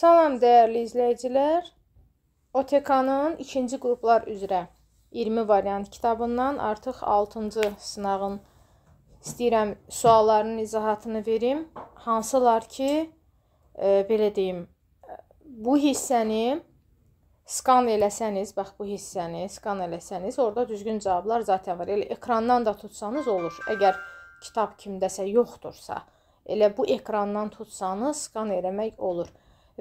Salam dəyərli izləyicilər. OTK-nın ikinci qruplar üzrə 20 variant kitabından artıq 6-cı sınağın istəyirəm suallarının izahatını verim. Hansılar ki, belə deyim, bu hissəni skan eləsəniz, bax bu hissəni skan eləsəniz, orada düzgün cavablar zaten var. Elə ekrandan da tutsanız olur. Əgər kitab kimdəsə yoxdursa, elə bu ekrandan tutsanız skan eləmək olur.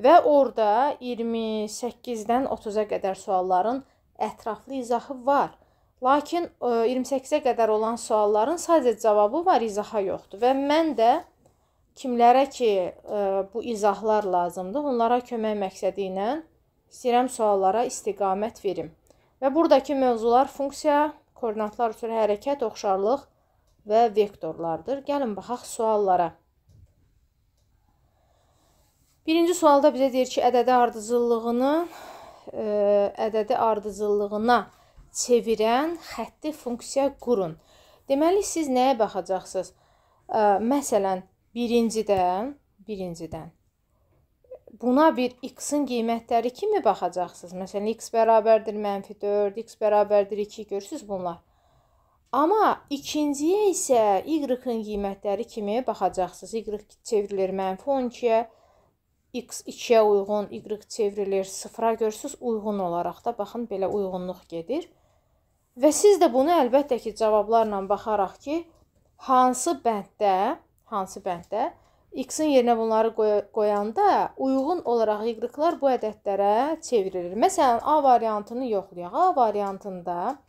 Və orada 28-dən 30-a qədər sualların ətraflı izahı var. Lakin 28-ə qədər olan sualların sadəcə cavabı var, izahı yoxdur. Və mən də kimlərə ki, bu izahlar lazımdır, onlara kömək məqsədi ilə istəyirəm suallara istiqamət verim. Və buradakı mövzular funksiya, koordinatlar üzrə hərəkət, oxşarlıq və vektorlardır. Gəlin baxaq suallara. Birinci sualda bizə deyir ki, ədədi ardıcıllığına çevirən xətti funksiya qurun. Deməli, siz nəyə baxacaqsınız? Məsələn, birincidən buna bir x-in qiymətləri kimi baxacaqsınız. Məsələn, x bərabərdir -4, x bərabərdir 2, görürsünüz bunlar. Amma ikinciyə isə y-in qiymətləri kimi baxacaqsınız. Y çevrilir -12-yə, x 2-yə uyğun, y çevrilir 0-a, görürsünüz, uyğun olaraq da, baxın, belə uyğunluq gedir. Və siz də bunu əlbəttə ki, cavablarla baxaraq ki, hansı bənddə x-in yerinə bunları qoyanda uyğun olaraq y-lar bu ədədlərə çevrilir. Məsələn, A variantını yoxlayaq. A variantında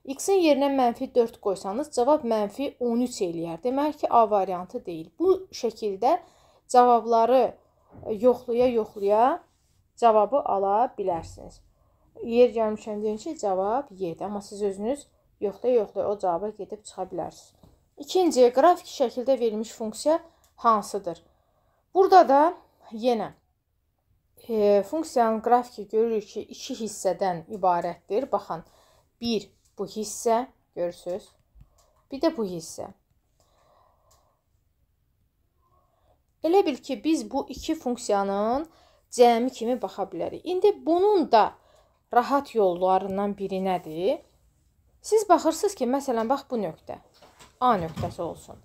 x-in yerinə -4 qoysanız, cavab -13 eləyər. Demək ki, A variantı deyil. Bu şəkildə cavabları yoxlaya cavabı ala bilərsiniz. Yer gəlmişəm deyin ki, cavab Y-dir. Amma siz özünüz yoxlaya o cavaba gedib çıxa bilərsiniz. İkinci, qrafik şəkildə verilmiş funksiya hansıdır? Burada da yenə funksiyanın qrafiki görürük ki, iki hissədən ibarətdir. Baxın, bir bu hissə, görürsünüz, bir də bu hissə. Elə bil ki, biz bu iki funksiyanın cəmi kimi baxa bilərik. İndi bunun da rahat yollarından biri nədir? Siz baxırsınız ki, məsələn, bax bu nöqtə, A nöqtəsi olsun.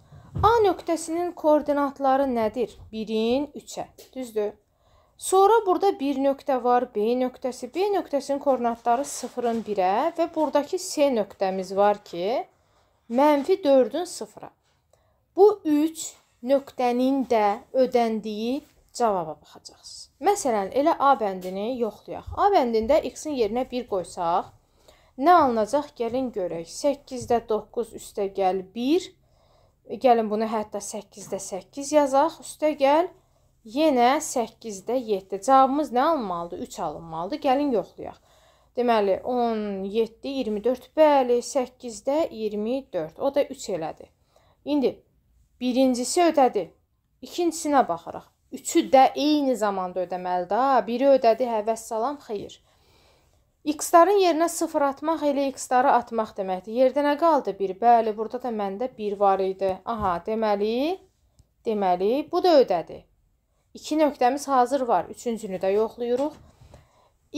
A nöqtəsinin koordinatları nədir? 1-in 3-ə, düzdür? Sonra burada bir nöqtə var, B nöqtəsi. B nöqtəsinin koordinatları 0-ın 1-ə və buradakı C nöqtəmiz var ki, -4-ün 0-a. Bu 3 nöqtənin də ödəndiyi cavaba baxacaqsınız. Məsələn, elə A bəndini yoxlayaq. A bəndində x-in yerinə 1 qoysaq, nə alınacaq? Gəlin görək. 8-də 9 üstə gəl 1. Gəlin bunu hətta 8-də 8 yazaq. Üstə gəl yenə 8-də 7. Cavabımız nə alınmalıdır? 3 alınmalıdır. Gəlin yoxlayaq. Deməli, 17, 24, bəli, 8-də 24. O da 3 elədi. İndi birincisi ödədi. İkincisinə baxırıq. Üçü də eyni zamanda ödəməlidir. Biri ödədi, həvəs salam, xeyr. X-ların yerinə 0 atmaq elə x-ları atmaq deməkdir. Yerdə nə qaldı? 1. Bəli, burada da məndə 1 var idi. Aha, deməli, bu da ödədi. 2 nöqtəmiz hazır var. Üçüncünü də yoxlayırıq.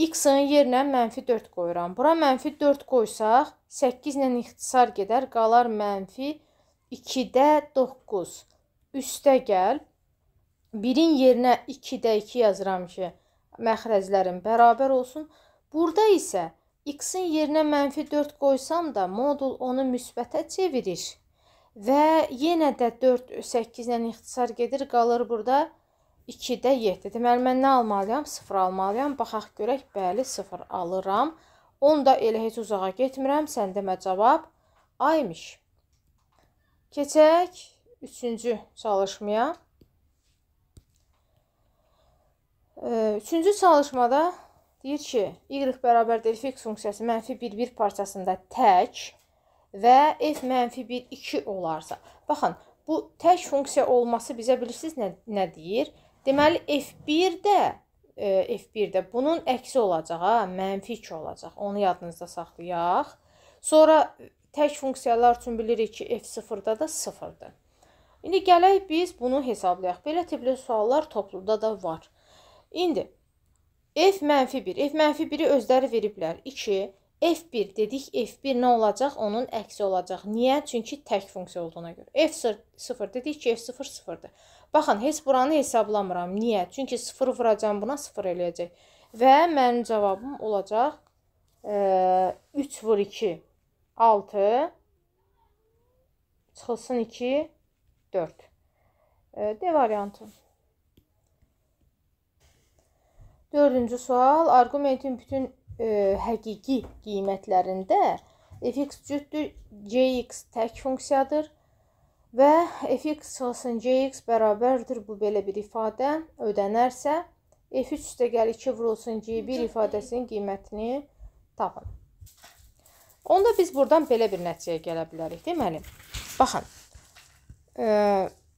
X-ın yerinə -4 qoyuram. Bura -4 qoysaq, 8 ilə ixtisar gedər, qalar -2-də 9. Üstə gəl. 1-in yerinə 2-də 2 yazıram ki, məxrəclərim bərabər olsun. Burada isə x-in yerinə -4 qoysam da modul onu müsbətə çevirir. Və yenə də 4, 8 ilə ixtisar gedir, qalır burada 2-də 7. Deməli, mən nə almalıyam? 0 almalıyam. Baxaq görək, bəli, 0 alıram. Onda elə heç uzağa getmirəm. Sən demə cavab A-ymış. Keçək üçüncü çalışmaya. Üçüncü çalışmada deyir ki, y bərabərdir f(x) funksiyası -1 parçasında tək və f -1, 2 olarsa. Baxın, bu tək funksiya olması bizə bilirsiniz nə deyir? Deməli, f1-də bunun əksi olacaq, -2 olacaq. Onu yadınızda saxlayaq. Sonra tək funksiyalar üçün bilirik ki, f0-da da 0-dır. İndi gələk biz bunu hesablayaq. Belə tipli suallar topluda da var. İndi f -1, f -1-i özləri veriblər 2, f1 dedik, f1 nə olacaq? Onun əksi olacaq. Niyə? Çünki tək funksiya olduğuna görə. f0 dedik ki, f0 0-dır. Baxın, heç buranı hesablamıram. Niyə? Çünki 0 vuracam buna, 0 eləyəcək. Və mənim cavabım olacaq 3 vur 2, 6, çıxılsın 2, 4. D variantı. Dördüncü sual. Arqumentin bütün həqiqi qiymətlərində fx cütdür, cx tək funksiyadır və fx çıxılsın cx bərabərdir. Bu belə bir ifadə ödənərsə, f3 üstə gəl 2 vurulsun c1 ifadəsinin qiymətini tapın. Onda biz buradan belə bir nəticəyə gələ bilərik. Deməli, baxın,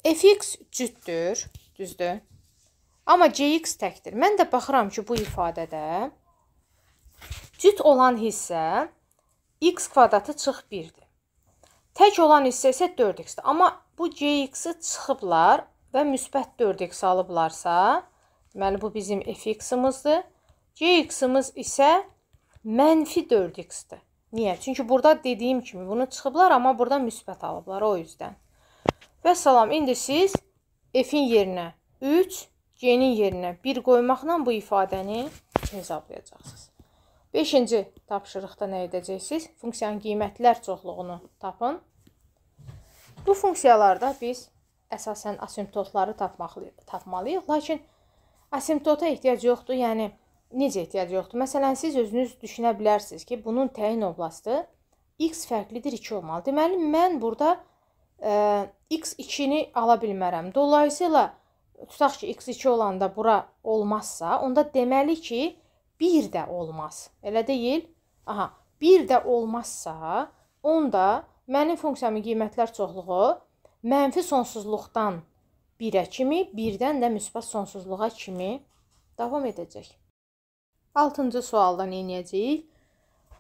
fx cütdür, düzdür? Amma cx təkdir. Mən də baxıram ki, bu ifadədə cüt olan hissə x kvadratı çıx 1-dir. Tək olan hissə isə 4x-dir. Amma bu cx-i çıxıblar və müsbət 4x alıblarsa, deməli bu bizim fx-imizdir. Cx-imiz isə mənfi 4x-dir. Niyə? Çünki burada dediyim kimi bunu çıxıblar, amma burada müsbət alıblar o yüzdən. Və salam, indi siz f-in yerinə 3, c-nin yerinə 1 qoymaqla bu ifadəni hesablayacaqsınız. 5-ci tapşırıqda nə edəcəksiniz? Funksiyanın qiymətlər çoxluğunu tapın. Bu funksiyalarda biz əsasən asimptotları tapmalıyıq. Lakin asimptota ehtiyac yoxdur. Yəni, necə ehtiyac yoxdur? Məsələn, siz özünüz düşünə bilərsiniz ki, bunun təyin oblastı x fərqlidir 2 olmalı. Deməli, mən burada x2-ni ala bilmərəm. Dolayısıyla, tutaq ki, x2 olanda bura olmazsa, onda deməli ki, 1 də olmaz. Elə deyil? Aha, 1 də olmazsa, onda mənim funksiyamın qiymətlər çoxluğu mənfi sonsuzluqdan 1-ə kimi, 1-dən də müsbət sonsuzluğa kimi davam edəcək. 6-cı sualdan eləyəcəyik.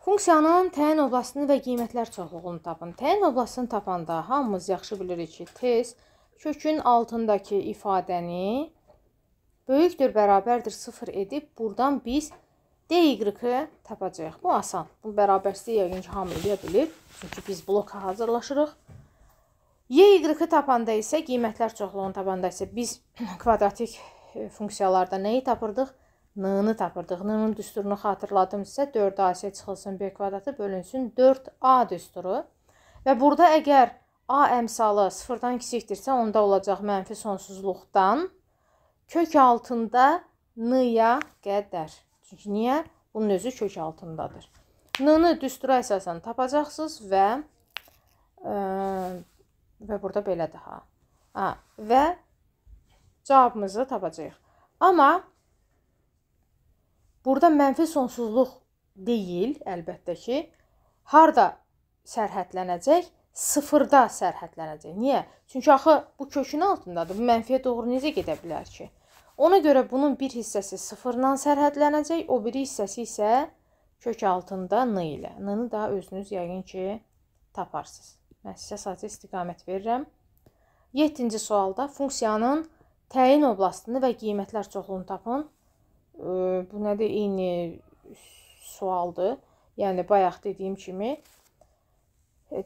Funksiyanın təyin oblastını və qiymətlər çoxluğunu tapın. Təyin oblastını tapanda hamımız yaxşı bilirik ki, tez kökün altındakı ifadəni böyükdür, bərabərdir 0 edib, buradan biz dy-ı tapacağıq. Bu asan. Bu bərabərsizliyi yəqin ki, hamı eləyə bilir. Çünki biz bloka hazırlaşırıq. Y-ı tapanda isə, qiymətlər çoxluğunu tapanda isə biz kvadratik funksiyalarda nəyi tapırdıq? N-nı tapırdıq. N-nın düsturunu xatırladım sizə. 4ac çıxılsın b kvadratı bölünsün 4a düsturu. Və burada əgər a əmsalı 0-dan kiçikdirsə, onda olacaq mənfi sonsuzluqdan kök altında n-ya qədər. Çünki niyə? Bunun özü kök altındadır. N-nı düstura əsasən tapacaqsınız və burada belədir. Və cavabımızı tapacağıq. Amma burada mənfi sonsuzluq deyil, əlbəttə ki, harada sərhədlənəcək? 0-da sərhədlənəcək. Niyə? Çünki axı bu kökün altındadır. Bu mənfiyə doğru necə gedə bilər ki? Ona görə bunun bir hissəsi 0-dan sərhədlənəcək, o biri hissəsi isə kök altında n ilə. N-nı da özünüz yəqin ki taparsınız. Mən sizə sadəcə istiqamət verirəm. 7-ci sualda funksiyanın təyin oblastını və qiymətlər çoxluğunu tapın. Bu nədir? Eyni sualdır. Yəni, bayaq dediyim kimi.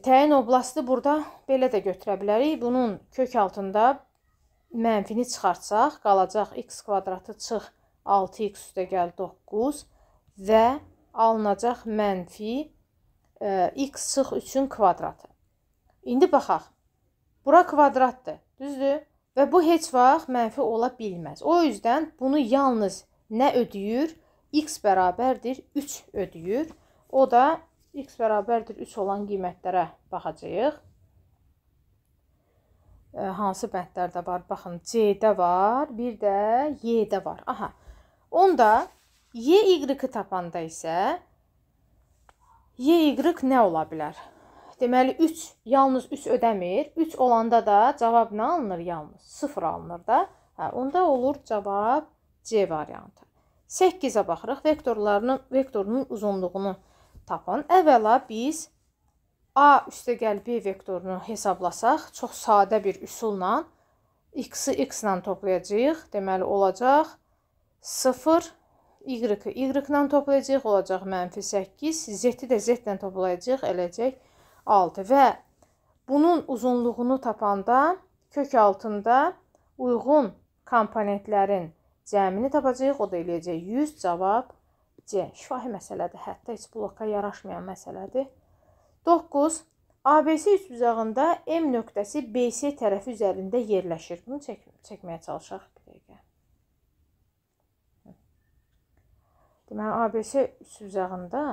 Təyin oblastı burada belə də götürə bilərik. Bunun kök altında mənfini çıxartsaq, qalacaq x kvadratı çıx 6x üstə gəl 9 və alınacaq mənfi x çıx 3-ün kvadratı. İndi baxaq. Bura kvadratdır, düzdür? Və bu heç vaxt mənfi ola bilməz. O yüzdən bunu yalnız nə ödəyir? X bərabərdir 3 ödəyir. O da x bərabərdir 3 olan qiymətlərə baxacağıq. Hansı bəndlərdə var? Baxın, C-də var, bir də Y-də var. Aha. Onda Y-ı tapanda isə Y-ı nə ola bilər? Deməli, 3, yalnız 3 ödəmir. 3 olanda da cavab nə alınır? Yalnız 0 alınır da. Onda olur cavab C variantı. 8-ə baxırıq. Vektorunun uzunluğunu tapın. Əvvəla biz A üstə gəl B vektorunu hesablasaq, çox sadə bir üsulla x-i x ilə toplayacağıq. Deməli, olacaq 0, y-i y-lə toplayacaq, olacaq -8, z-i də z-lə toplayacaq, eləcək 6 və bunun uzunluğunu tapanda kök altında uyğun komponentlərin cəmini tapacaq, o da eləyəcək 100, cavab C. Şifahi məsələdir, hətta heç bloka yaraşmayan məsələdir. 9. ABC üçbucağında M nöqtəsi BC tərəfi üzərində yerləşir. Bunu çəkməyə çalışaq bir dəqiqə. Deməli, ABC üçbucağında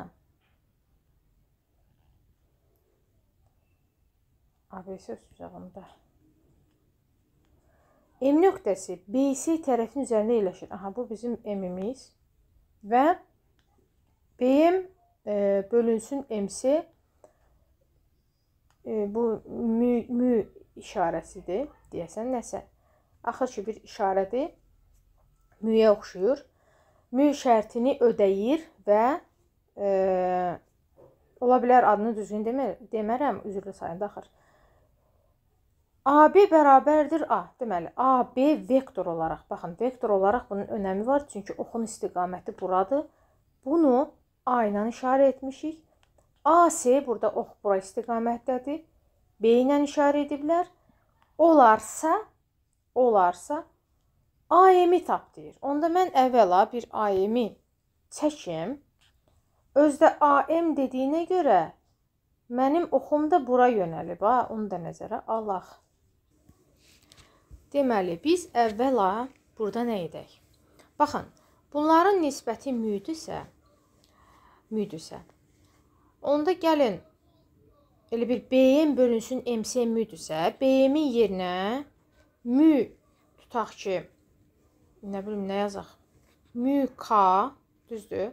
M nöqtəsi BC tərəfin üzərində yerləşir. Aha, bu bizim M-imiz və BM bölünsün MC bu mü işarəsidir, deyəsən nəsə. Axır ki, bir işarədir, müyə oxşuyur. Mü şərtini ödəyir və ola bilər adını düzgün demərəm, üzrlü sayında axır. AB bərabərdir A. Deməli, AB vektor olaraq, baxın, vektor olaraq bunun önəmi var, çünki oxun istiqaməti buradır. Bunu A ilə işarə etmişik. AC, burada ox bura istiqamətdədir. B ilə işarə ediblər. Olarsa AM-i tap deyir. Onda mən əvvəla bir AM-i çəkim. Özdə AM dediyinə görə mənim oxum da bura yönəlib. Onu da nəzərə alaq. Deməli, biz əvvəla burada nə edək? Baxın, bunların nisbəti müdürsə, onda gəlin, elə bir BM bölünsün MC müdürsə, BM-in yerinə mü tutaq ki, nə bilim, nə yazaq? Mü K, düzdür?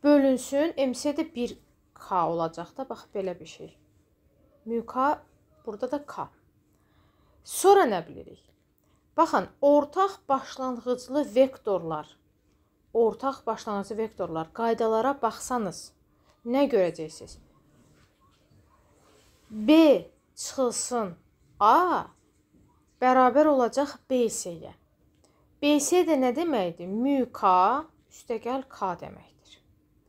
Bölünsün, MC-də 1K olacaq da, bax, belə bir şey. Mü K, burada da K. Sonra nə bilirik? Baxın, ortaq başlanğıclı vektorlar, qaydalara baxsanız, nə görəcəksiniz? B çıxılsın A bərabər olacaq BC-yə. BC də nə deməkdir? Mü K üstəgəl K deməkdir.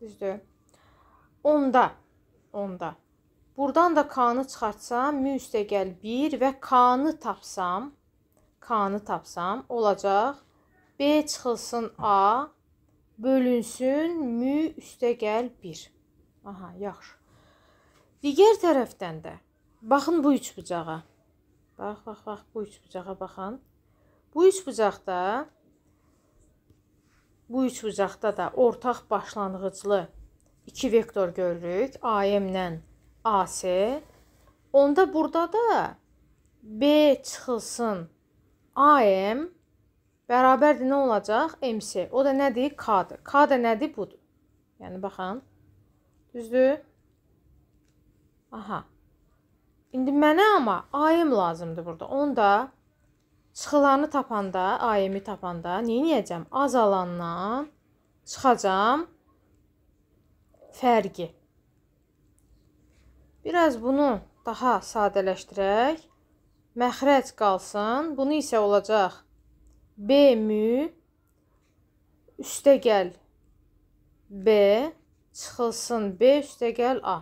Düzdür? Onda buradan da K-nı çıxartsam, mü üstəgəl 1 və K-nı tapsam olacaq B çıxılsın A bölünsün mü üstəgəl 1. Aha, yaxşı. Digər tərəfdən də baxın bu üçbucağa. Bax, bu üçbucağa baxın. Bu üçbucaqda da ortaq başlanğıclı 2 vektor görürük. AM ilə AC. Onda burada da B çıxılsın AM bərabərdir nə olacaq? MC. O da nədir? K-dır. K da nədir? Budur. Yəni, baxın. Düzdür? Aha. İndi mənə amma AM lazımdır burada. Onda çıxılanı tapanda, AM-i tapanda neyəcəm? Azalandan çıxacam fərqi. Biraz bunu daha sadələşdirək. Məxrəc qalsın. Bunu isə olacaq B mü üstəgəl B çıxılsın B üstəgəl A.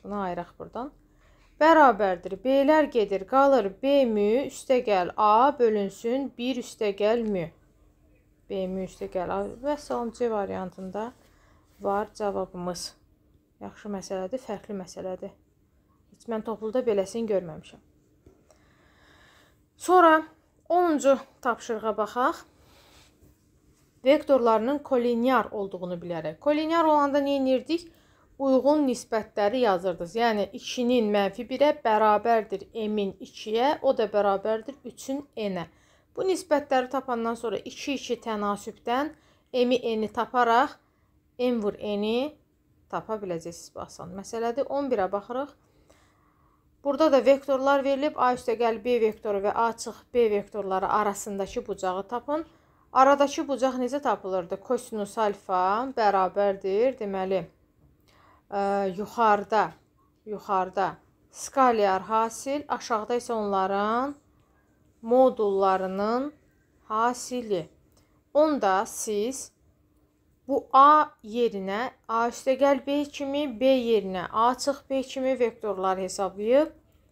Bunu ayıraq buradan. Bərabərdir. B-lər gedir, qalır B mü üstəgəl A bölünsün 1 üstəgəl mü. B mü üstəgəl A və son C variantında var cavabımız. Yaxşı məsələdir, fərqli məsələdir. Heç mən topluluda beləsini görməmişəm. Sonra 10-cu tapşırığa baxaq. Vektorlarının kolinyar olduğunu bilərək. Kolinyar olanda nə edirdik? Uyğun nisbətləri yazırdıq. Yəni 2-nin -1-ə bərabərdir M-in 2-yə, o da bərabərdir 3-ün N-ə. Bu nisbətləri tapandan sonra 2-2 tənasübdən M-i N-i taparaq M vur N-i tapa biləcəksiniz. Basan məsələdir. 11-ə baxırıq. Burada da vektorlar verilib. A üstəgəl B vektoru və A çıx B vektorları arasındakı bucağı tapın. Aradakı bucaq necə tapılırdı? Kosinus alfa bərabərdir. Deməli, yuxarıda skalyar hasil, aşağıda isə onların modullarının hasili. onda siz bu A yerinə A üstəgəl B kimi, B yerinə A çıx B kimi vektorlar hesablayıb,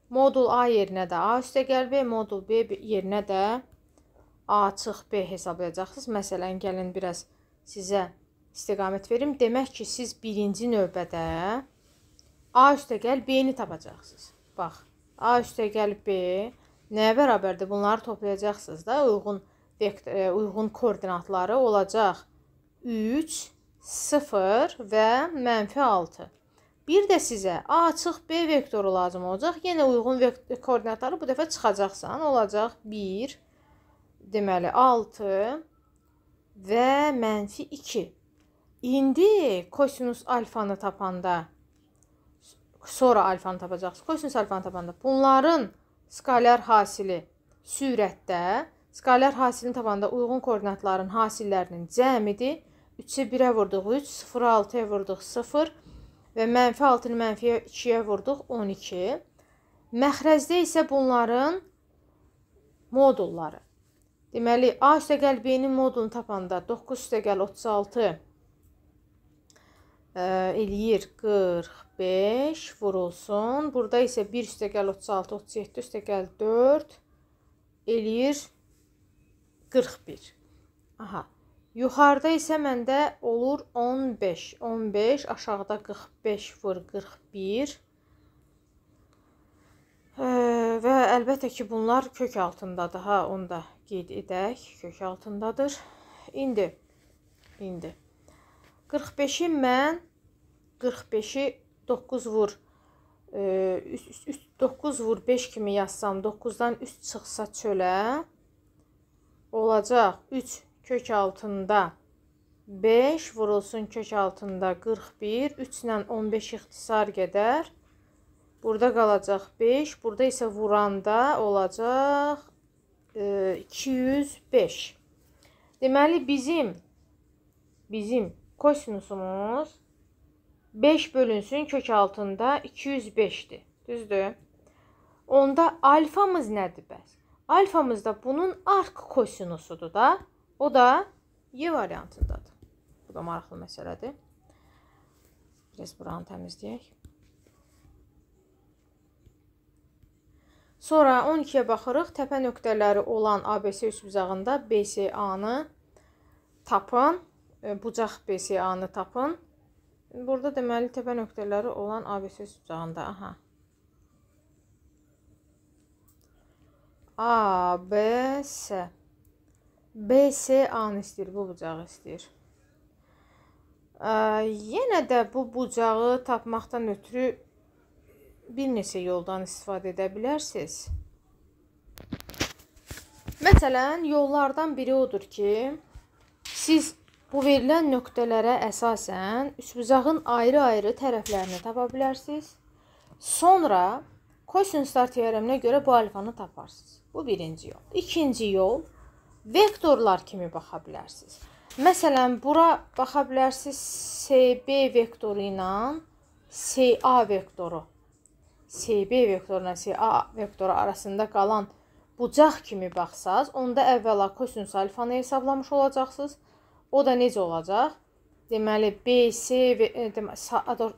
modul A yerinə də A üstəgəl B, modul B yerinə də A çıx B hesablayacaqsınız. Məsələn, gəlin biraz sizə istiqamət verim. Demək ki, siz birinci növbədə A üstəgəl B-ni tapacaqsınız. Bax, A üstəgəl B nəyə bərabərdir? Bunları toplayacaqsınız da, uyğun koordinatları olacaq 3, 0 və -6. Bir də sizə A çıx B vektoru lazım olacaq. Yenə uyğun koordinatları bu dəfə çıxacaqsan. Olacaq 1, deməli 6 və -2. İndi kosinus alfanı tapanda, sonra alfanı tapacaqsınız. Kosinus alfanı tapanda bunların skalar hasili sürətdə, skalar hasilini tapanda uyğun koordinatların hasillərinin cəmidir. 3-ü 1-ə vurduq 3, 0-ı 6-ya vurduq 0 və -6-nı -2-yə vurduq 12. Məxrəcdə isə bunların modulları. Deməli, A üstəgəl B-nin modulunu tapanda 9 üstəgəl 36 eləyir 45 vurulsun. Burada isə 1 üstəgəl 36, 37 üstəgəl 4 eləyir 41. Aha. Yuxarıda isə məndə olur 15. 15, aşağıda 45 vur 41. Və əlbəttə ki, bunlar kök altındadır. Ha, onu da qeyd edək. Kök altındadır. İndi 45-i mən 45-i 9 vur 9 vur 5 kimi yazsam, 9-dan 3 çıxsa çölə olacaq 3 kök altında 5 vurulsun kök altında 41. 3 ilə 15 ixtisar gedər. Burada qalacaq 5. Burada isə vuranda olacaq 205. Deməli, bizim kosinusumuz 5 bölünsün kök altında 205'dir. Düzdür? Onda alfamız nədir bəs? Alfamız da bunun ark kosinusudur da. O da Y variantındadır. Bu da maraqlı məsələdir. Biraz buranı təmizləyək. Sonra 12-yə baxırıq. Təpə nöqtələri olan ABC üçbucağında BCA-nı tapın. Bucaq BCA-nı tapın. Burada deməli təpə nöqtələri olan ABC üçbucağında. Aha. A, B, S. BC A-nı istəyir, bu bucağı istəyir. Yenə də bu bucağı tapmaqdan ötürü bir neçə yoldan istifadə edə bilərsiniz. Məsələn, yollardan biri odur ki, siz bu verilən nöqtələrə əsasən üçbucağın ayrı-ayrı tərəflərini tapa bilərsiniz. Sonra kosinuslar teoreminə görə bu alfanı taparsınız. Bu birinci yol. İkinci yol, vektorlar kimi baxa bilərsiniz. Məsələn, bura baxa bilərsiniz CB vektoru ilə CA vektoru. CB vektoru ilə CA vektoru arasında qalan bucaq kimi baxsaz, onda əvvəla kosinus alfanı hesablamış olacaqsınız. O da necə olacaq? Deməli, BC,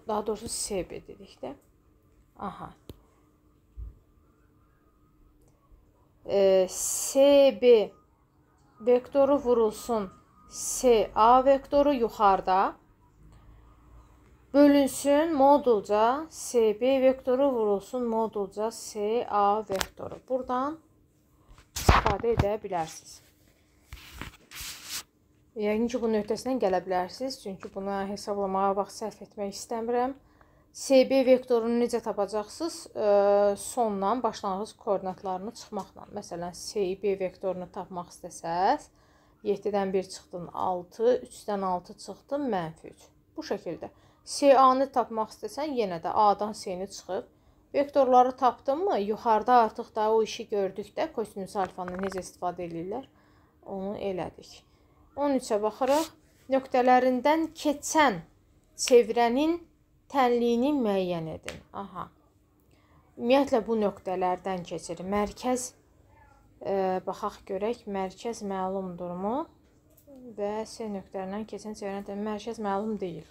daha doğrusu CB dedik də. Aha. CB vektoru vurulsun CA vektoru yuxarıda. Bölünsün modulca CB vektoru vurulsun modulca CA vektoru. Buradan istifadə edə bilərsiniz. Yəqin ki, bunun öhdəsindən gələ bilərsiniz. Çünki buna hesablamağa vaxt sərf etmək istəmirəm. CB vektorunu necə tapacaqsınız? Sonla başlanğıc koordinatlarını çıxmaqla. Məsələn, CB vektorunu tapmaq istəsəz, 7-dən 1 çıxdın 6, 3-dən 6 çıxdın -3. Bu şəkildə. CA-nı tapmaq istəsən, yenə də A-dan C-ni çıxıb. Vektorları tapdın mı? Yuxarıda artıq da o işi gördükdə kosinus alfanı necə istifadə edirlər, onu elədik. 13-ə baxırıq. Nöqtələrindən keçən çevrənin tənliyini müəyyən edin. Aha. Ümumiyyətlə bu nöqtələrdən keçir. Mərkəz, baxaq görək, mərkəz məlumdurmu? və C nöqtələrindən keçən çevrənin tənliyi mərkəz məlum deyil.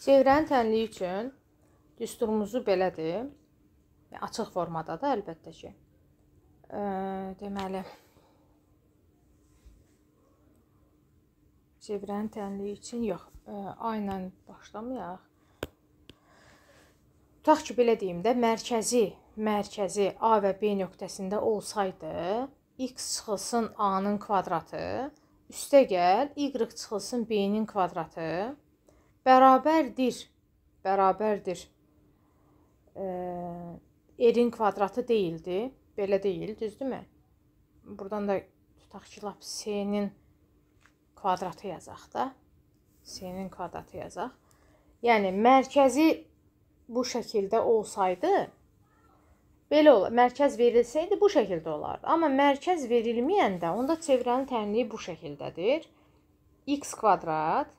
Çevrənin tənliyi üçün düsturumuzu belədir. Açıq formada da əlbəttə ki. Deməli, çevrənin tənliyi üçün yox. A ilə başlamayaq. Tutaq ki, belə deyim də, mərkəzi A və B nöqtəsində olsaydı, x çıxılsın A-nın kvadratı, üstəgəl y çıxılsın B-nin kvadratı bərabərdir R-in kvadratı deyildi. Belə deyil, düzdürmü? Buradan da tutaq ki, lap C-nin kvadratı yazaq da. C-nin kvadratı yazaq. Yəni, mərkəzi bu şəkildə olsaydı, belə olar. Mərkəz verilsəydi, bu şəkildə olardı. Amma mərkəz verilməyəndə, onda çevrənin tənliyi bu şəkildədir. X kvadrat,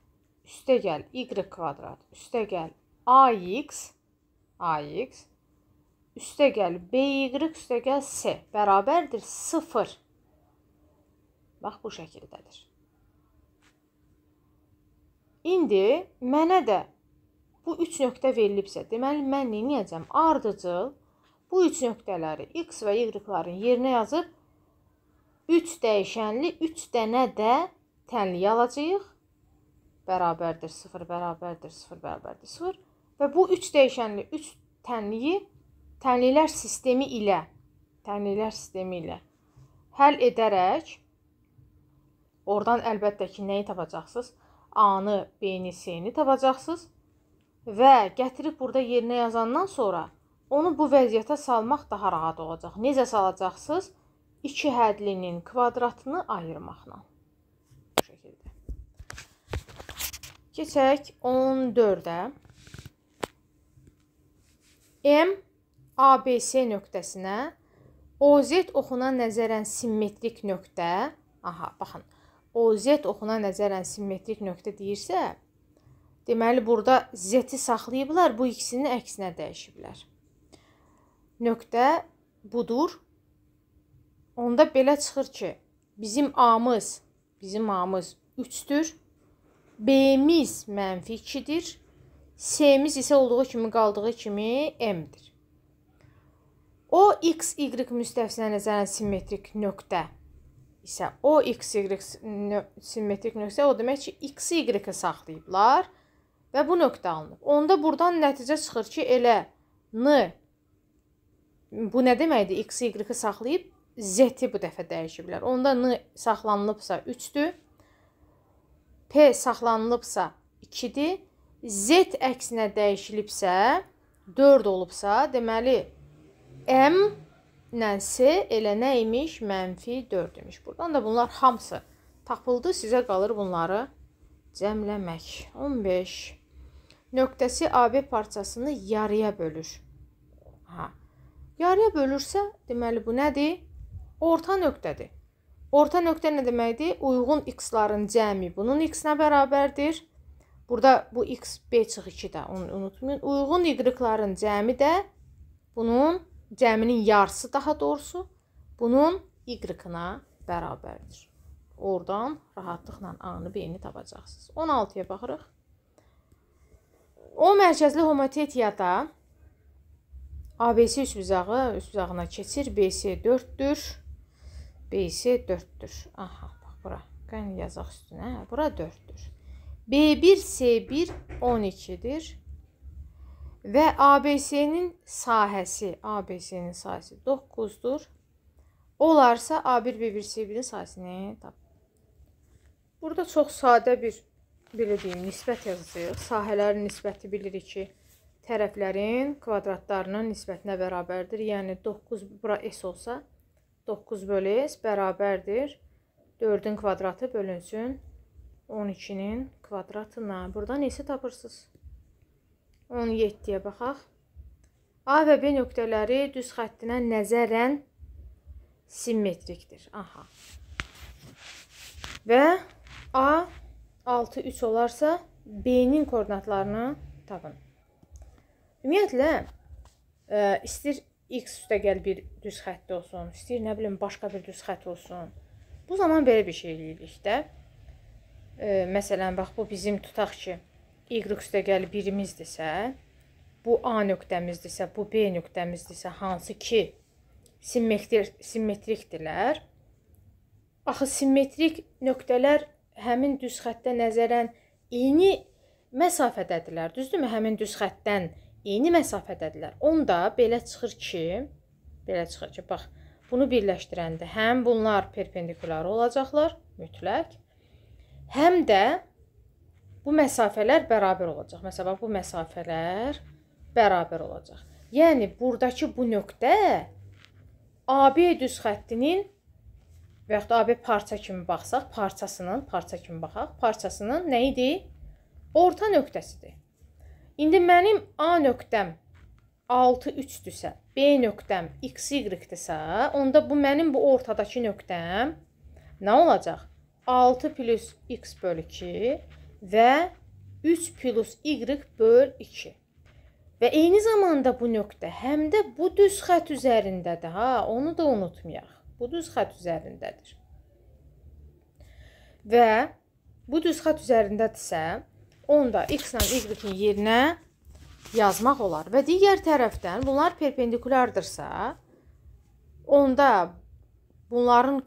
üstəgəl y kvadrat, üstəgəl AX, üstəgəl BY, üstəgəl C bərabərdir 0. Bax, bu şəkildədir. İndi mənə də bu 3 nöqtə verilibsə, deməli, mən neyəcəm? Ardıcıl bu 3 nöqtələri x və y-ların yerinə yazıb 3 dəyişənli 3 dənə də tənliyi alacağıq. Bərabərdir 0, bərabərdir 0, bərabərdir 0. Və bu 3 dəyişənli 3 tənliyi tənlilər sistemi ilə həll edərək oradan əlbəttə ki, nəyi tapacaqsınız? A-nı, B-ni, C-ni tapacaqsınız və gətirib burada yerinə yazandan sonra onu bu vəziyyətə salmaq daha rahat olacaq. Necə salacaqsınız? 2 hədlinin kvadratını ayırmaqla. Bu şəkildə. Keçək 14-ə. M ABC nöqtəsinə OZ oxuna nəzərən simmetrik nöqtə, baxın, OZ oxuna nəzərən simmetrik nöqtə deyirsə, deməli, burada Z-i saxlayıblar, bu ikisinin əksinə dəyişiblər. Nöqtə budur. Onda belə çıxır ki, bizim A-mız 3-dür, B-miz -2-dir, C-miz isə olduğu kimi qaldığı kimi M-dir. O x, y müstəvisinə nəzərən simmetrik nöqtə isə o x, y simmetrik nöqtə, o demək ki, x, y-i saxlayıblar və bu nöqtə alınıb. Onda buradan nəticə çıxır ki, elə n, bu nə deməkdir? X, y-i saxlayıb z-i bu dəfə dəyişiblər. Onda n saxlanılıbsa 3-dür, p saxlanılıbsa 2-dir, z əksinə dəyişilibsə 4 olubsa, deməli, M ilə C elə nə imiş? -4 imiş. Buradan da bunlar hamısı tapıldı. Sizə qalır bunları cəmləmək. 15. Nöqtəsi AB parçasını yarıya bölür. Yarıya bölürsə, deməli bu nədir? Orta nöqtədir. Orta nöqtə nə deməkdir? Uyğun x-ların cəmi bunun x-nə bərabərdir. Burada bu x B-2-də, onu unutmayın. Uyğun y-ların cəmi də bunun cəminin yarısı daha doğrusu bunun y-ına bərabərdir. Oradan rahatlıqla A-nı, B-ni tapacaqsınız. 16-ya baxırıq. O mərkəzli homotetiyada ABC üçbucağına keçir. BC 4-dür. BC 4-dür. Bax bura. Qəni yazaq üstünə. Bura 4-dür. B1, C1 12-dir. Və ABC-nin sahəsi 9-dur. Olarsa A1, B1, C1-in sahəsini tap. Burada çox sadə bir, belə deyim, nisbət yazacağıq. Sahələrin nisbəti bilirik ki, tərəflərin kvadratlarının nisbətinə bərabərdir. Yəni 9, bura S olsa, 9 bölü S bərabərdir. 4-ün kvadratı bölünsün 12-nin kvadratına. Burada neysə tapırsınız. 17-yə baxaq. A və B nöqtələri düz xəttinə nəzərən simmetrikdir. Və A 6, 3 olarsa B-nin koordinatlarını tapın. Ümumiyyətlə, istəyir x üstəgəl bir düz xətti olsun, istəyir nə bilim başqa bir düz xətt olsun. Bu zaman belə bir şey eləyirik də. Məsələn, bax, bu bizim tutaq ki, y üstəgəl birimizdirsə, bu A nöqtəmizdirsə, bu B nöqtəmizdirsə, hansı ki, simmetrikdirlər. Axı, simmetrik nöqtələr həmin düz xəttə nəzərən eyni məsafədədirlər. Düzdürmü? Həmin düz xəttdən eyni məsafədədirlər. Onda belə çıxır ki, bax, bunu birləşdirəndə həm bunlar perpendikular olacaqlar, mütləq, həm də bu məsafələr bərabər olacaq. Məsələn, bu məsafələr bərabər olacaq. Yəni, buradakı bu nöqtə AB düz xəttinin və yaxud da AB parça kimi baxsaq, parçasının nə idi? Orta nöqtəsidir. İndi mənim A nöqtəm 6-3-dürsə, B nöqtəm XY-dirsə, onda bu mənim bu ortadakı nöqtəm nə olacaq? 6 plus X bölü 2 və 3 plus Y bölü 2. Və eyni zamanda bu nöqtə həm də bu düz xətt üzərindədir. Ha, onu da unutmayaq. Bu düz xətt üzərindədir. Və bu düz xətt üzərindədirsə, onda X ilə Y-in yerinə yazmaq olar. Və digər tərəfdən bunlar perpendikulardırsa, onda bunların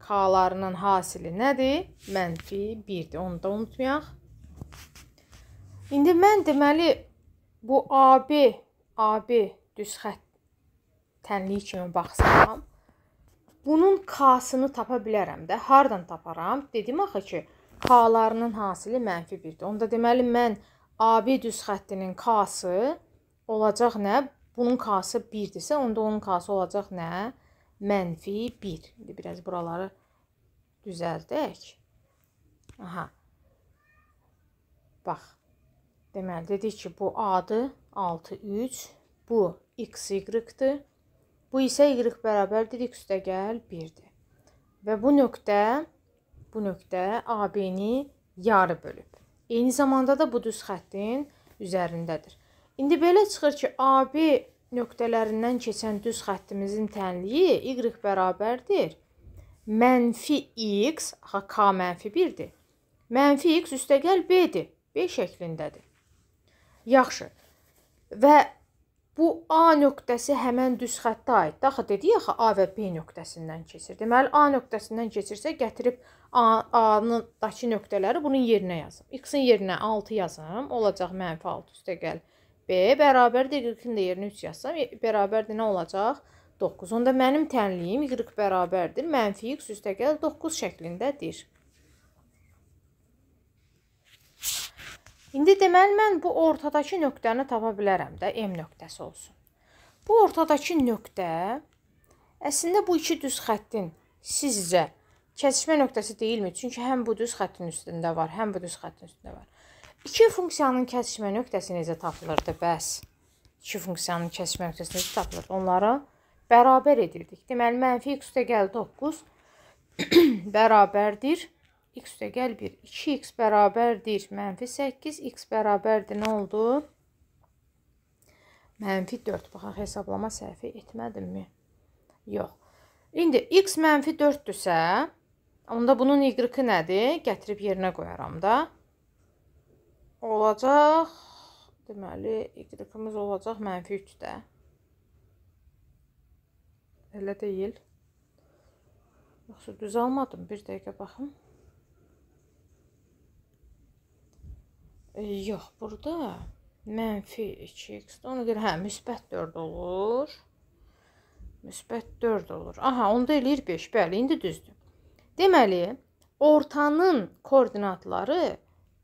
K-larının hasili nədir? -1-dir. Onu da unutmayaq. İndi mən deməli bu AB düz xətt tənliyi kimi baxsam, bunun K-sını tapa bilərəm də. Hardan taparam? Dedim axı ki, K-larının hasili -1-dir. Onda deməli mən AB düz xəttinin K-sı olacaq nə? Bunun K-sı 1-dirsə, onda onun K-sı olacaq nə? -1. İndi biraz buraları düzəldək. Aha. Bax. Deməli, dedik ki, bu A-dır, 6-3. Bu XY-dir. Bu isə Y bərabərdir, X üstəgəl 1-dir. Və bu nöqtə AB-ni yarı bölüb. Eyni zamanda da bu düz xəttin üzərindədir. İndi belə çıxır ki, AB nöqtələrindən keçən düz xəttimizin tənliyi Y bərabərdir. -X, K -1-dir. -X üstəgəl B-dir. B şəklindədir. Yaxşı. Və bu A nöqtəsi həmən düz xəttə aiddir. Axı, dedik axı, A və B nöqtəsindən keçir. Deməli, A nöqtəsindən keçirsə, gətirib A-nındakı nöqtələri bunun yerinə yazım. X-in yerinə 6 yazım. Olacaq -6 üstəgəl B. Bərabərdir, Y-in də yerinə 3 yazsam. Bərabərdir, nə olacaq? 9. Onda mənim tənliyim Y bərabərdir. -X üstəgəl 9 şəklindədir. İndi deməli, mən bu ortadakı nöqtəni tapa bilərəm də, M nöqtəsi olsun. Bu ortadakı nöqtə, əslində bu iki düz xəttin sizcə kəsişmə nöqtəsi deyilmi? Çünki həm bu düz xəttin üstündə var, həm bu düz xəttin üstündə var. İki funksiyanın kəsişmə nöqtəsi necə tapılırdı bəs? İki funksiyanın kəsişmə nöqtəsi necə tapılırdı? Onları bərabər edirdik. Deməli, -X üstəgəl 9 bərabərdir. X üstəgəl 1. 2X bərabərdir -8. X bərabərdir nə oldu? -4. Baxaq, hesablama səhvi etmədimmi? Yox. İndi X -4-dürsə, onda bunun Y-i nədir? Gətirib yerinə qoyaram da. Olacaq, deməli, Y-imiz olacaq -3-də. Elə deyil. Yoxsa düz almadım. Bir dəqiqə baxım. Yox, burada -2x, ona görə, müsbət 4 olur. Müsbət 4 olur. Aha, onda eləyir 5. Bəli, indi düzdür. Deməli, ortanın koordinatları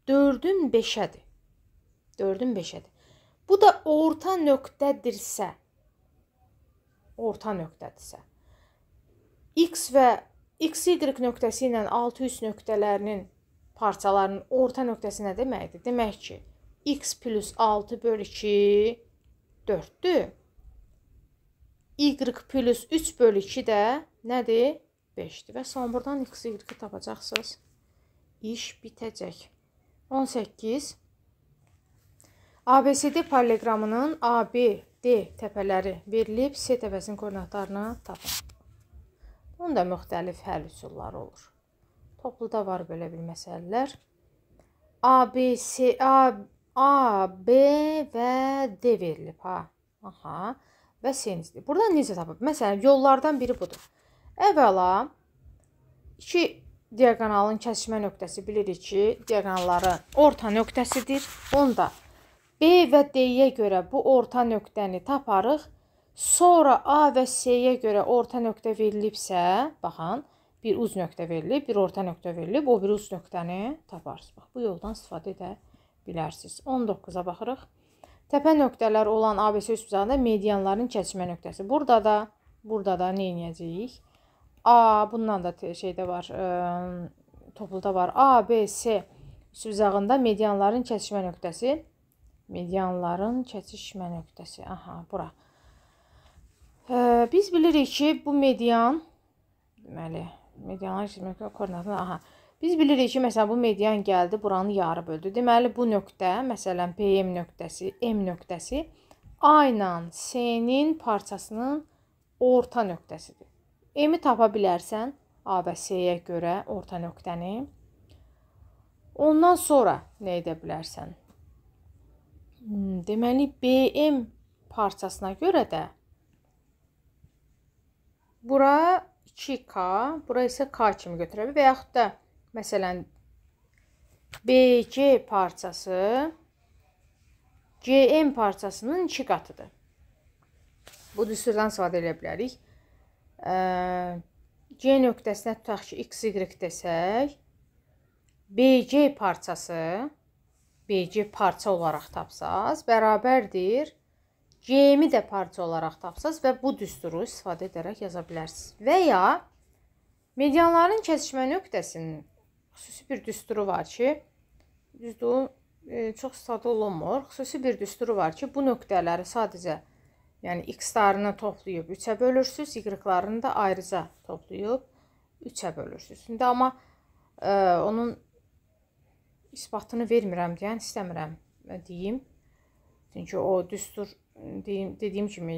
4-ün 5-ədir. 4-ün 5-ədir. Bu da orta nöqtədirsə, X və XY nöqtəsi ilə 6-3 nöqtələrinin parçalarının orta nöqtəsi nə deməkdir? Demək ki, X plus 6 bölü 2 4-dür. Y plus 3 bölü 2 də nədir? 5-dir. Və son buradan X, Y tapacaqsınız. İş bitəcək. 18. ABCD paralleqramının ABD təpələri verilib. C təpəsinin koordinatlarını tapın. Bunun da müxtəlif həll üsulları olur. Topluda var belə bir məsələlər. A, B, və D verilib. Aha. Və C-nizdir. Buradan necə tapıb? Məsələn, yollardan biri budur. Əvvəla, iki diaqonalın kəsişmə nöqtəsi bilirik ki, diaqonalların orta nöqtəsidir. Onda B və D-yə görə bu orta nöqtəni taparıq. Sonra A və C-yə görə orta nöqtə verilibsə, baxın, bir uz nöqtə verilib, bir orta nöqtə verilib, o bir uz nöqtəni taparsınız. Bax, bu yoldan istifadə edə bilərsiniz. 19-a baxırıq. Təpə nöqtələr olan ABC üçbucağında medianların kəsişmə nöqtəsi. Burada da nə edəcəyik? A, bundan da şeydə var, topluda var. A, B, C üçbucağında medianların kəsişmə nöqtəsi. Medianların kəsişmə nöqtəsi. Aha, bura. Biz bilirik ki, bu median, deməli, medianlar kəsişmə koordinatını, aha. Biz bilirik ki, məsələn, bu median gəldi, buranı yarı böldü. Deməli, bu nöqtə, məsələn, PM nöqtəsi, M nöqtəsi A ilə C-nin parçasının orta nöqtəsidir. M-i tapa bilərsən A və C-yə görə orta nöqtəni. Ondan sonra nə edə bilərsən? Deməli, BM parçasına görə də bura 2K, bura isə K kimi götürə bilir. Və yaxud da, məsələn, BC parçası CM parçasının 2 qatıdır. Bu düsturdan istifadə edə bilərik. C nöqtəsinə tutaq ki, XY desək, BC parçası, BC parça olaraq tapsaz, bərabərdir. C-mi də parça olaraq tapsaz və bu düsturu istifadə edərək yaza bilərsiniz. Və ya medianların kəsişmə nöqtəsinin xüsusi bir düsturu var ki, düzdür, çox istifadə olunmur. Xüsusi bir düsturu var ki, bu nöqtələri sadəcə, yəni x-larını toplayıb 3-ə bölürsünüz, y-larını da ayrıca toplayıb 3-ə bölürsünüz. İndi amma onun isbatını vermirəm deyən istəmirəm deyim. Çünki o düstur, dediyim kimi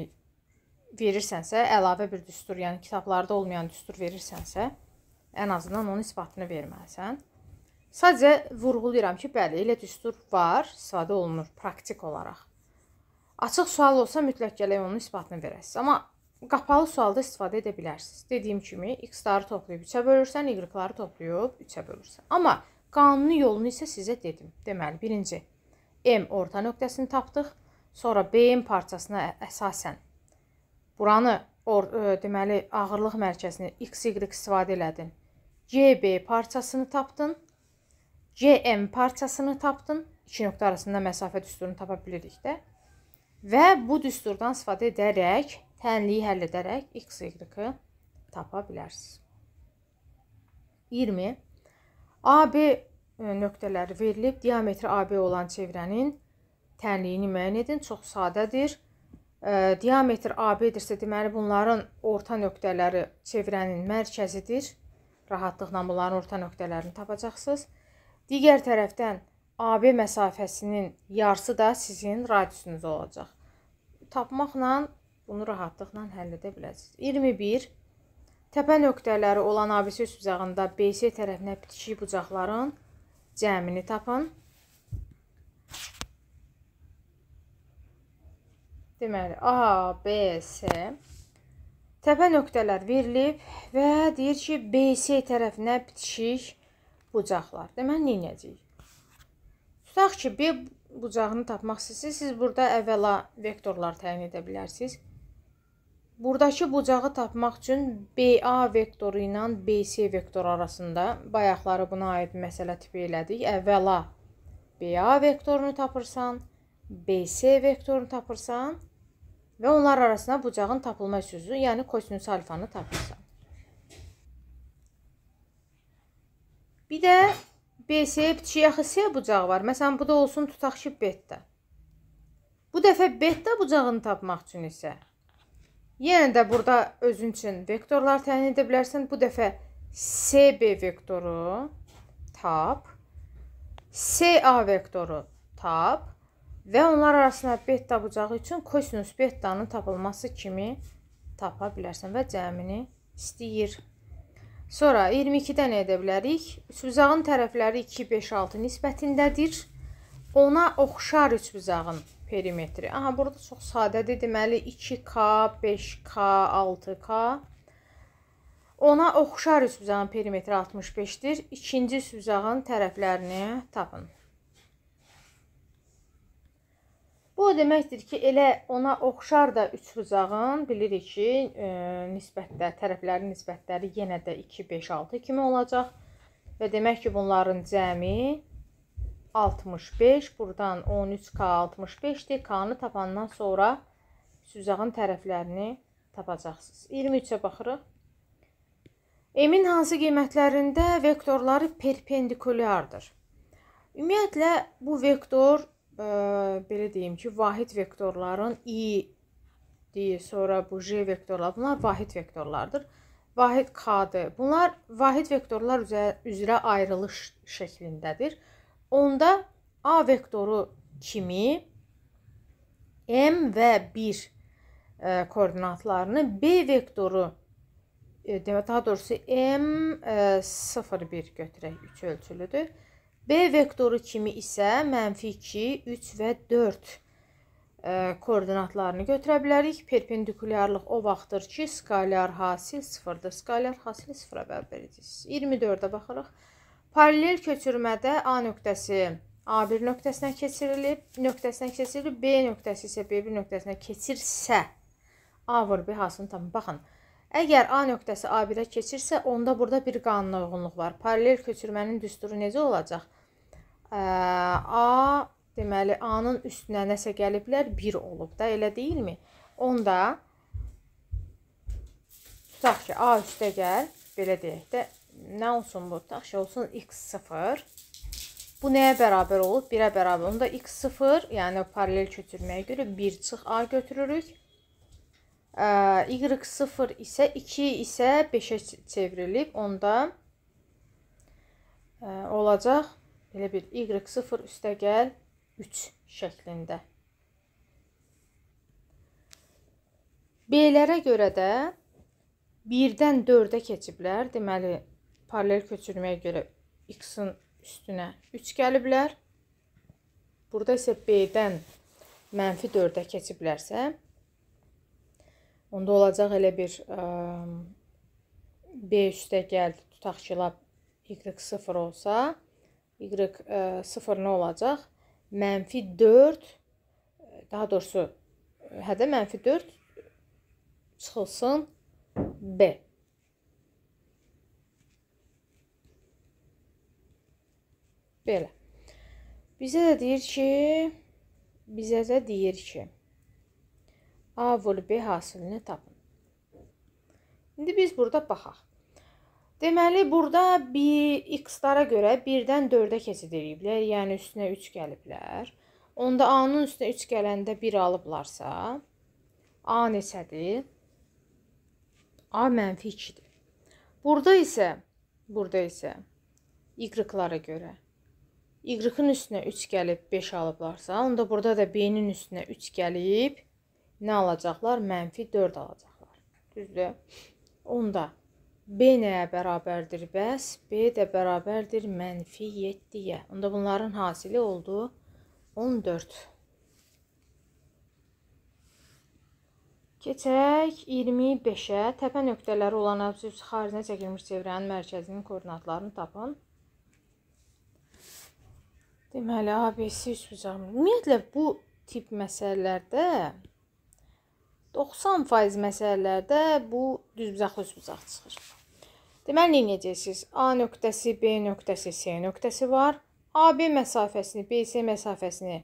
verirsənsə, əlavə bir düstur, yəni kitablarda olmayan düstur verirsənsə, ən azından onun isbatını verməlisən. Sadəcə vurğulayıram ki, bəli, elə düstur var, istifadə olunur praktik olaraq. Açıq sual olsa mütləq gələk onun isbatını verəsiniz. Amma qapalı sualda istifadə edə bilərsiniz. Dediyim kimi, x-ları toplayıb 3-ə bölürsən, y-ları toplayıb 3-ə bölürsən. Amma qanuni yolunu isə sizə dedim. Deməli, birinci, M orta nöqtəsini tapdıq. Sonra BM parçasına əsasən buranı, deməli, ağırlıq mərkəzini XY istifadə elədin. CB parçasını tapdın. CM parçasını tapdın. İki nöqtə arasında məsafə düsturunu tapa bilirik də. Və bu düsturdan istifadə edərək, tənliyi həll edərək XY-ı tapa bilərsiniz. 20. AB nöqtələri verilib, diametri AB olan çevrənin tənliyini müəyyən edin. Çox sadədir. Diametr AB-dirsə, deməli, bunların orta nöqtələri çevrənin mərkəzidir. Rahatlıqla bunların orta nöqtələrini tapacaqsınız. Digər tərəfdən AB məsafəsinin yarısı da sizin radiusunuz olacaq. Tapmaqla bunu rahatlıqla həll edə biləcəksiniz. 21. Təpə nöqtələri olan ABC üçbucağında BC tərəfinə bitişik bucaqların cəmini tapın. Deməli, A, B, C təpə nöqtələr verilib və deyir ki, BC tərəfinə bitişik bucaqlar. Deməli, nə edəcəyik? Tutaq ki, B bucağını tapmaq istəyirsiniz. Siz burada əvvəla vektorlar təyin edə bilərsiniz. Buradakı bucağı tapmaq üçün BA vektoru ilə BC vektoru arasında bayaqları buna aid məsələ tipi elədik. Əvvəla BA vektorunu tapırsan, BC vektorunu tapırsan və onlar arasında bucağın tapılma üsulu, yəni kosinüs alfanı tapırsan. Bir də BC-yə bitişik yaxı C bucağı var. Məsələn, bu da olsun, tutaq ki, beta. Bu dəfə beta bucağını tapmaq üçün isə yenə də burada özün üçün vektorlar təyin edə bilərsən. Bu dəfə CB vektoru tap, CA vektoru tap və onlar arasında beta bucağı üçün kosinüs betanın tapılması kimi tapa bilərsən və cəmini istəyir. Sonra 22-dən edə bilərik. Üçbucağın tərəfləri 2, 5, 6 nisbətindədir. Ona oxşar üçbucağın perimetri. Aha, burada çox sadədir. Deməli 2K, 5K, 6K. Ona oxşar üçbucağın perimetri 65-dir. İkinci üçbucağın tərəflərini tapın. Bu o deməkdir ki, elə ona oxşar da üçbucağın bilirik ki, tərəflərin nisbətləri yenə də 2, 5, 6 kimi olacaq. Və demək ki, bunların cəmi 65. Buradan 13K 65-dir. K-nı tapandan sonra üçbucağın tərəflərini tapacaqsınız. 23-ə baxırıq. M-in hansı qiymətlərində vektorları perpendikulyardır? Ümumiyyətlə, bu vektor, belə deyim ki, vahid vektorların i, sonra bu j vektorlar, bunlar vahid vektorlardır. Vahid k-dır. Bunlar vahid vektorlar üzrə ayrılış şəklindədir. Onda a vektoru kimi m və 1 koordinatlarını b vektoru, daha doğrusu m 0,1 götürək, 3 ölçülüdür. B vektoru kimi isə -2, 3 və 4 koordinatlarını götürə bilərik. Perpendikulyarlıq o vaxtdır ki, skalyar hasil 0-dır. Skalyar hasili 0-a bərabər edəcəksiniz. 24-ə baxırıq. Paralel köçürmədə A nöqtəsi A1 nöqtəsinə keçirilib, B nöqtəsi isə B1 nöqtəsinə keçirsə, A vur B hasilini tapın. Baxın, əgər A nöqtəsi A1-ə keçirsə, onda burada bir qanuna uyğunluq var. Paralel köçürmənin düsturu necə olacaq? A, deməli, A-nın üstünə nəsə gəliblər, 1 olub da, elə deyilmi? Onda, tutaq ki, A üstə gəl, belə deyək də, nə olsun bu? Tutaq ki, olsun x0. Bu nəyə bərabər olub? 1-ə bərabər. Onda x0, yəni paralel köçürməyə görə 1 çıx A götürürük. Y0 isə 2 isə 5-ə çevrilib. Onda olacaq belə bir y0 üstə gəl 3 şəklində. B-lərə görə də 1-dən 4-ə keçiblər. Deməli, paralel köçürməyə görə x-in üstünə 3 gəliblər. Burada isə B-dən -4-ə keçiblərsə, onda olacaq elə bir B üstə gəldi, tutaq ki, y0 olsa, y0 nə olacaq? -4, daha doğrusu, hədə -4 çıxılsın B. Belə. Bizə də deyir ki, A vur B hasilini tapın. İndi biz burada baxaq. Deməli, burada x-lara görə 1-dən 4-ə keçid ediblər, yəni üstünə 3 gəliblər. Onda A-nın üstünə 3 gələndə 1 alıblarsa, A neçədir? A -2-dir. Burada isə y-lara görə y-ın üstünə 3 gəlib 5 alıblarsa, onda burada da B-nin üstünə 3 gəlib nə alacaqlar? -4 alacaqlar. Düzdür? Onda B nəyə bərabərdir bəs? B də bərabərdir -7-yə. Onda bunların hasili oldu 14. Keçək 25-ə. Təpə nöqtələri olan absis xaricinə çəkilmiş çevrənin mərkəzinin koordinatlarını tapın. Deməli, ABC üçbucağı. Ümumiyyətlə, bu tip məsələlərdə 90% məsələlərdə bu düzbucaqlı üçbucaq çıxır. Deməli, necəsiniz? A nöqtəsi, B nöqtəsi, C nöqtəsi var. AB məsafəsini, BC məsafəsini,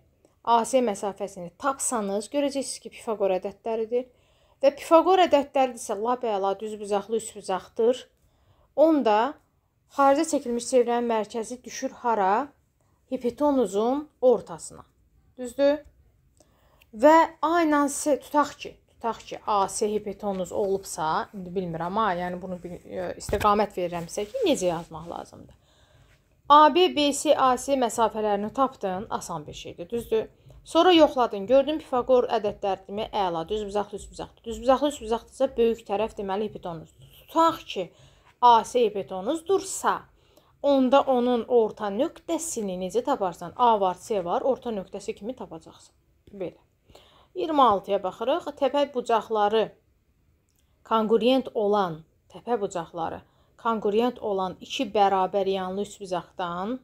AC məsafəsini tapsanız, görəcəksiniz ki, Pifaqor ədədləridir. Və Pifaqor ədədləridirsə, lap əla düzbucaqlı üçbucaqdır. Onda xaricə çəkilmiş çevrənin mərkəzi düşür hara? Hipotenuzun ortasına. Düzdür? Və A ilə C tutaq ki, AC hipotenuz olubsa, indi bilmirəm amma, yəni bunu istiqamət verirəmsə ki, necə yazmaq lazımdır? AB, BC, AC məsafələrini tapdın, asan bir şeydir, düzdür? Sonra yoxladın, gördün Pifaqor ədədlərini əla, düzbucaqlı üçbucaqdır. Düzbucaqlı üçbucaqdırsa böyük tərəf deməli hipotenuzdur. Tutaq ki, AC epitonuzdursa, onda onun orta nöqtəsini necə taparsan? A var, C var, orta nöqtəsi kimi tapacaqsan. Belə. 26-ya baxırıq. Təpə bucaqları konqurent olan, iki bərabər yanlı üçbucaqdan,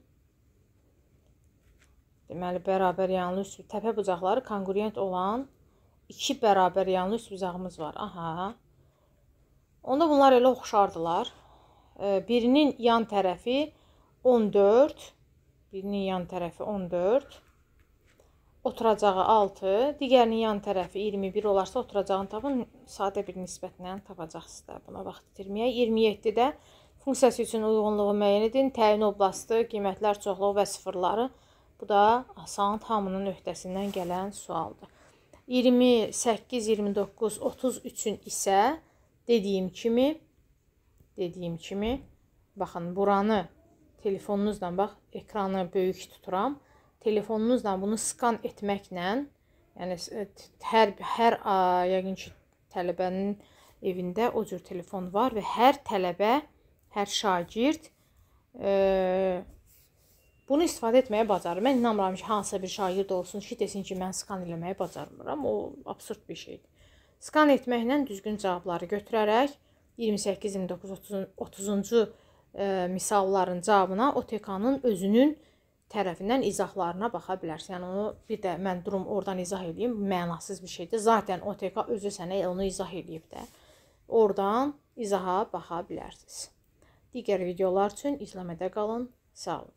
deməli, bərabər yanlı təpə bucaqları konqurent olan iki bərabər yanlı üçbucağımız var. Aha. Onda bunlar elə oxşardılar. Birinin yan tərəfi 14, oturacağı 6, digərinin yan tərəfi 21 olarsa oturacağını tapın, sadə bir nisbətlə tapacaqsınız da. Buna vaxt itirməyək. 27-də funksiyası üçün uyğunluğu müəyyən edin. Təyin oblasti, qiymətlər çoxluğu və sıfırları. Bu da asan, hamının öhdəsindən gələn sualdır. 28, 29, 33-ün isə dediyim kimi, baxın, buranı telefonunuzla, bax, ekranı böyük tuturam. Telefonunuzla bunu skan etməklə, yəni hər yəqin ki, tələbənin evində o cür telefon var və hər tələbə, hər şagird bunu istifadə etməyə bacarır. Mən inanmıram ki, hansısa bir şagird olsun ki, desin ki, mən skan eləməyi bacarmıram. O absurd bir şeydir. Skan etməklə düzgün cavabları götürərək 28, 29, 30-cu misalların cavabına OTK-nın özünün tərəfindən izahlarına baxa bilərsən. Yəni onu bir də mən durum oradan izah edeyim. Mənasız bir şeydir. Zaten OTK özü sənə onu izah edib də. Oradan izaha baxa bilərsiniz. Digər videolar üçün izləmədə qalın. Sağ olun.